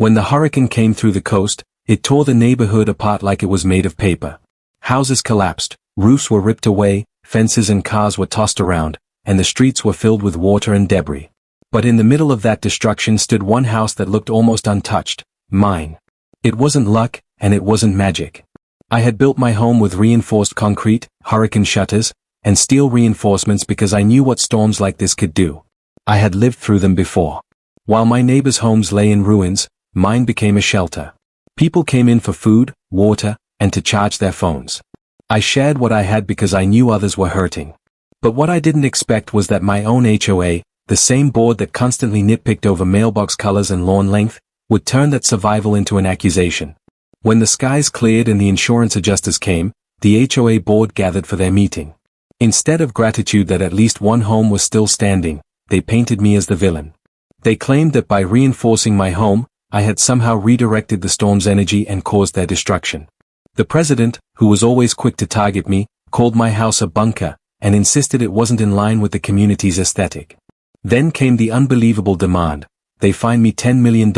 When the hurricane came through the coast, it tore the neighborhood apart like it was made of paper. Houses collapsed, roofs were ripped away, fences and cars were tossed around, and the streets were filled with water and debris. But in the middle of that destruction stood one house that looked almost untouched, mine. It wasn't luck, and it wasn't magic. I had built my home with reinforced concrete, hurricane shutters, and steel reinforcements because I knew what storms like this could do. I had lived through them before. While my neighbors' homes lay in ruins, mine became a shelter. People came in for food, water, and to charge their phones. I shared what I had because I knew others were hurting. But what I didn't expect was that my own HOA, the same board that constantly nitpicked over mailbox colors and lawn length, would turn that survival into an accusation. When the skies cleared and the insurance adjusters came, the HOA board gathered for their meeting. Instead of gratitude that at least one home was still standing, they painted me as the villain. They claimed that by reinforcing my home, I had somehow redirected the storm's energy and caused their destruction. The president, who was always quick to target me, called my house a bunker, and insisted it wasn't in line with the community's aesthetic. Then came the unbelievable demand. They fined me $10 million,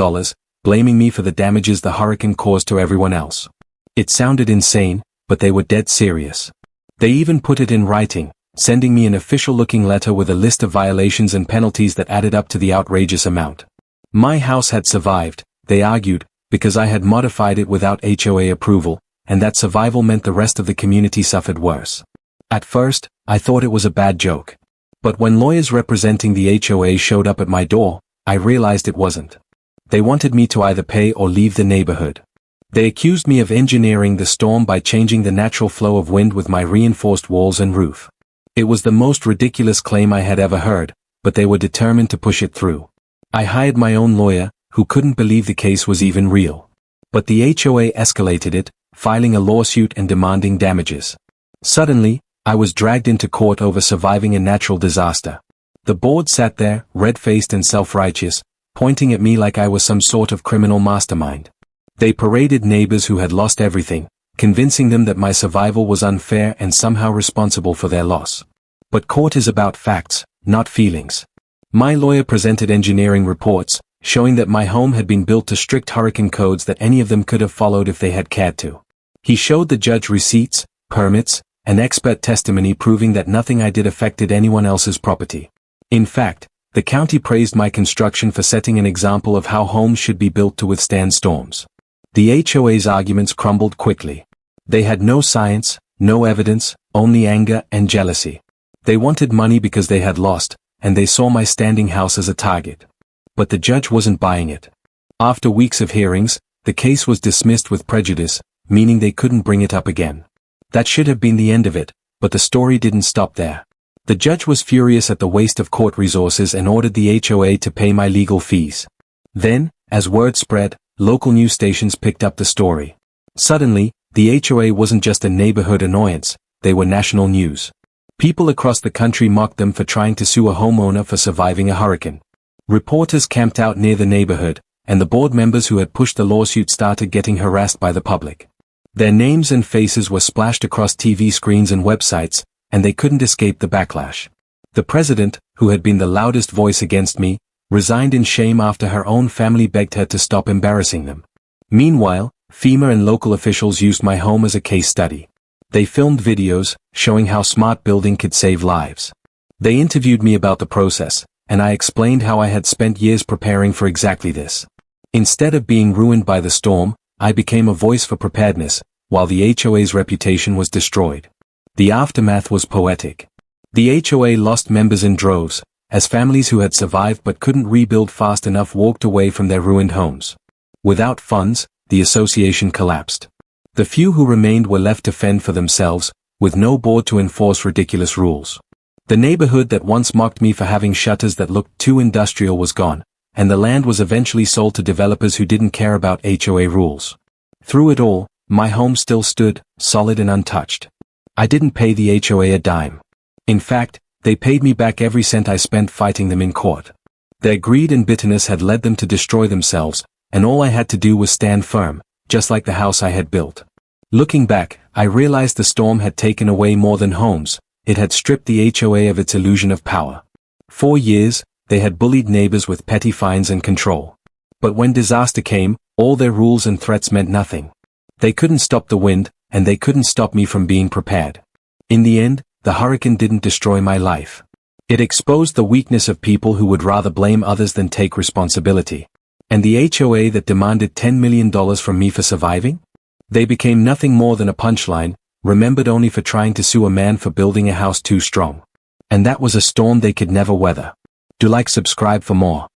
blaming me for the damages the hurricane caused to everyone else. It sounded insane, but they were dead serious. They even put it in writing, sending me an official-looking letter with a list of violations and penalties that added up to the outrageous amount. My house had survived, they argued, because I had modified it without HOA approval, and that survival meant the rest of the community suffered worse. At first, I thought it was a bad joke. But when lawyers representing the HOA showed up at my door, I realized it wasn't. They wanted me to either pay or leave the neighborhood. They accused me of engineering the storm by changing the natural flow of wind with my reinforced walls and roof. It was the most ridiculous claim I had ever heard, but they were determined to push it through. I hired my own lawyer, who couldn't believe the case was even real. But the HOA escalated it, filing a lawsuit and demanding damages. Suddenly, I was dragged into court over surviving a natural disaster. The board sat there, red-faced and self-righteous, pointing at me like I was some sort of criminal mastermind. They paraded neighbors who had lost everything, convincing them that my survival was unfair and somehow responsible for their loss. But court is about facts, not feelings. My lawyer presented engineering reports, showing that my home had been built to strict hurricane codes that any of them could have followed if they had cared to. He showed the judge receipts, permits, and expert testimony proving that nothing I did affected anyone else's property. In fact, the county praised my construction for setting an example of how homes should be built to withstand storms. The HOA's arguments crumbled quickly. They had no science, no evidence, only anger and jealousy. They wanted money because they had lost, and they saw my standing house as a target. But the judge wasn't buying it. After weeks of hearings, the case was dismissed with prejudice, meaning they couldn't bring it up again. That should have been the end of it, but the story didn't stop there. The judge was furious at the waste of court resources and ordered the HOA to pay my legal fees. Then, as word spread, local news stations picked up the story. Suddenly, the HOA wasn't just a neighborhood annoyance, they were national news. People across the country mocked them for trying to sue a homeowner for surviving a hurricane. Reporters camped out near the neighborhood, and the board members who had pushed the lawsuit started getting harassed by the public. Their names and faces were splashed across TV screens and websites, and they couldn't escape the backlash. The president, who had been the loudest voice against me, resigned in shame after her own family begged her to stop embarrassing them. Meanwhile, FEMA and local officials used my home as a case study. They filmed videos, showing how smart building could save lives. They interviewed me about the process, and I explained how I had spent years preparing for exactly this. Instead of being ruined by the storm, I became a voice for preparedness, while the HOA's reputation was destroyed. The aftermath was poetic. The HOA lost members in droves, as families who had survived but couldn't rebuild fast enough walked away from their ruined homes. Without funds, the association collapsed. The few who remained were left to fend for themselves, with no board to enforce ridiculous rules. The neighborhood that once mocked me for having shutters that looked too industrial was gone, and the land was eventually sold to developers who didn't care about HOA rules. Through it all, my home still stood, solid and untouched. I didn't pay the HOA a dime. In fact, they paid me back every cent I spent fighting them in court. Their greed and bitterness had led them to destroy themselves, and all I had to do was stand firm, just like the house I had built. Looking back, I realized the storm had taken away more than homes, it had stripped the HOA of its illusion of power. For years, they had bullied neighbors with petty fines and control. But when disaster came, all their rules and threats meant nothing. They couldn't stop the wind, and they couldn't stop me from being prepared. In the end, the hurricane didn't destroy my life. It exposed the weakness of people who would rather blame others than take responsibility. And the HOA that demanded $10 million from me for surviving? They became nothing more than a punchline, remembered only for trying to sue a man for building a house too strong. And that was a storm they could never weather. Do like, subscribe for more.